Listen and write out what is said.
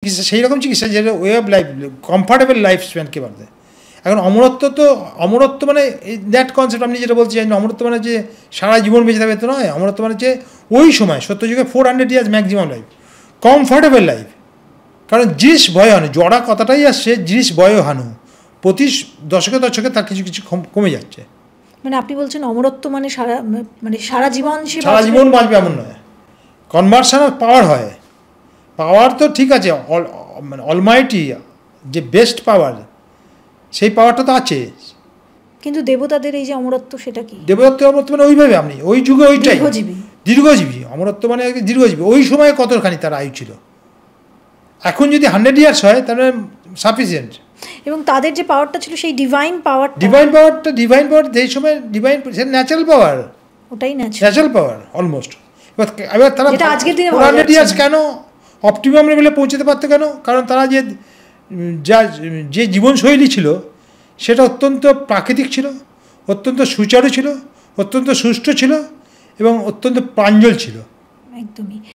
চিকিৎসা সেই রকম চিকিৎসা যেটা way of life, comfortable life স্প্যানকে বাড়তে। এখন অমরত্ব মানে দ্যাট কনসেপ্ট আপনি যেটা বলতে চাইছেন, অমরত্ব মানে যে সারা জীবন বেঁচে থাকবে তো নয়। অমরত্ব মানে যে ওই সময় সত্যযুগে 400 years maximum life, comfortable life. কারণ জিনিস ভয় হানু, জড়া কথাটাই আসছে জিনিস ভয় হানু, প্রতি দশকে তার কিছু কিছু কমে যাচ্ছে। মানে আপনি বলছেন অমরত্ব মানে সারা জীবন বাঁচবে এমন নয়। কনভার্সন অফ পাওয়ার হয়, পাওয়ার তো ঠিক আছে, মানে অলমাইটি যে বেস্ট পাওয়ার, সেই পাওয়ারটা তো আছে। কিন্তু দেবতাদের এই যে অমরত্ব, সেটা কি? অমরত্ব মানে ওইভাবে আপনি ওই যুগে ওইটাই দীর্ঘজীবী। অমরত্ব মানে দীর্ঘজীবী। ওই সময় কতখানি তার আয়ু ছিল, এখন যদি 100 ইয়ার্স হয় তাহলে সাফিসিয়েন্ট। এবং তাদের যে পাওয়ারটা ছিল সেই ডিভাইন পাওয়ার সেই সময় ডিভাইন, সেটা ন্যাচারাল পাওয়ার, ওটাই ন্যাচারাল পাওয়ার অলমোস্ট। এবার তারা আজকের দিনে 400 ইয়ার্স কেন অপটিমাম লেভেলে পৌঁছতে পারতো কেন? কারণ তারা যে জীবনশৈলী ছিল সেটা অত্যন্ত প্রাকৃতিক ছিল, অত্যন্ত সুচারু ছিল, অত্যন্ত সুষ্ঠু ছিল এবং অত্যন্ত প্রাঞ্জল ছিল। একদমই।